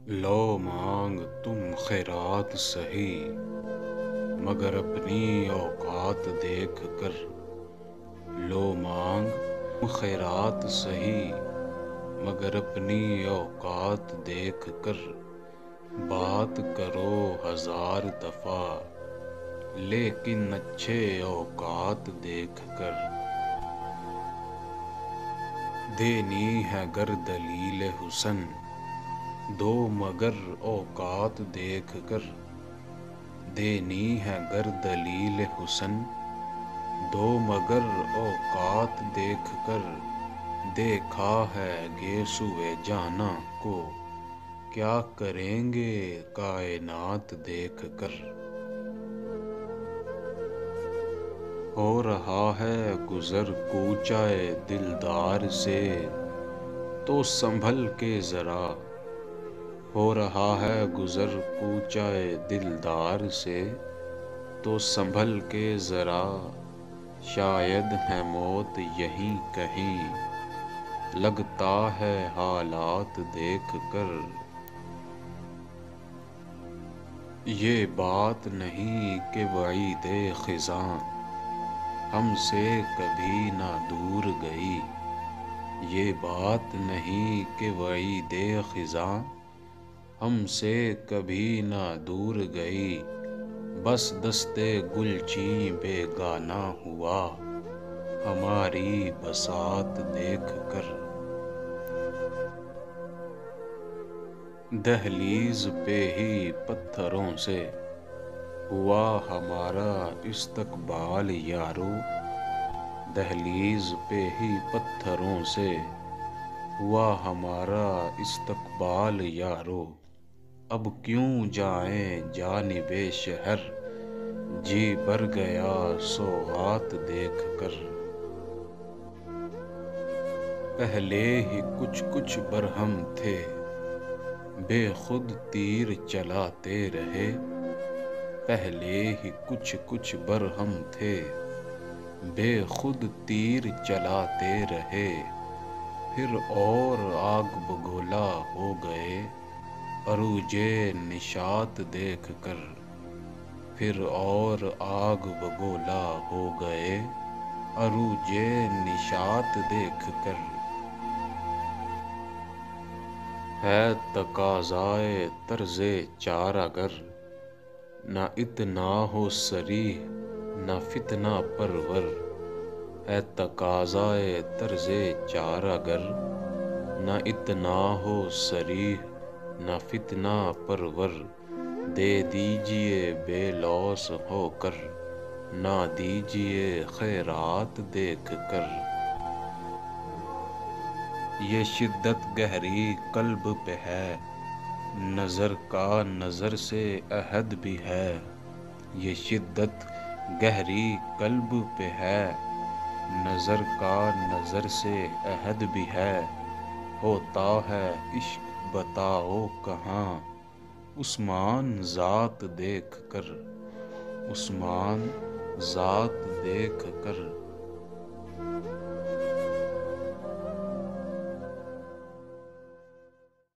لو مانگ تم خیرات سہی مگر اپنی اوقات دیکھ کر۔ لو مانگ تم خیرات سہی مگر اپنی اوقات دیکھ کر۔ بات کرو ہزار دفعہ لیکن اچھے اوقات دیکھ کر۔ دینی ہے گر دلیل حسن دو مگر اوقات دیکھ کر۔ دینی ہے گر دلیل حسن دو مگر اوقات دیکھ کر۔ دیکھا ہے گیسوئے جاناں کو کیا کریں گے کائنات دیکھ کر۔ ہو رہا ہے گزر کوچہ دلدار سے تو سنبھل کے ذرا۔ ہو رہا ہے گزر کوچہ دلدار سے تو سنبھل کے ذرا۔ شاید ہے موت یہیں کہیں لگتا ہے حالات دیکھ کر۔ یہ بات نہیں کہ وعید خزاں ہم سے کبھی نہ دور گئی۔ یہ بات نہیں کہ وعید خزاں ہم سے کبھی نہ دور گئی۔ بس دست گلچین بیگانہ ہوا ہماری بساط دیکھ کر۔ دہلیز پہ ہی پتھروں سے ہوا ہمارا استقبال یارو۔ دہلیز پہ ہی پتھروں سے ہوا ہمارا استقبال یارو۔ اب کیوں جائیں جانب شہر جی بھر گیا سوغات دیکھ کر۔ پہلے ہی کچھ کچھ برہم تھے بے خود تیر چلاتے رہے۔ پہلے ہی کچھ کچھ برہم تھے بے خود تیر چلاتے رہے۔ پھر اور آگ بگولا ہو گئے عروج نشاط دیکھ کر۔ پھر اور آگ بگولا ہو گئے عروج نشاط دیکھ کر۔ ہے تقاضائے طرز چار اگر نہ اتنا ہو صریح نہ فتنہ پرور۔ ہے تقاضائے طرز چار اگر نہ اتنا ہو صریح نہ فتنہ پرور۔ دے دیجئے بے لوث ہو کر نہ دیجئے خیرات دیکھ کر۔ یہ شدت گہری قلب پہ ہے نظر کا نظر سے عہد بھی ہے۔ یہ شدت گہری قلب پہ ہے نظر کا نظر سے عہد بھی ہے۔ ہوتا ہے عشق بتاؤ کہاں عثمان ذات دیکھ کر۔ عثمان ذات دیکھ کر۔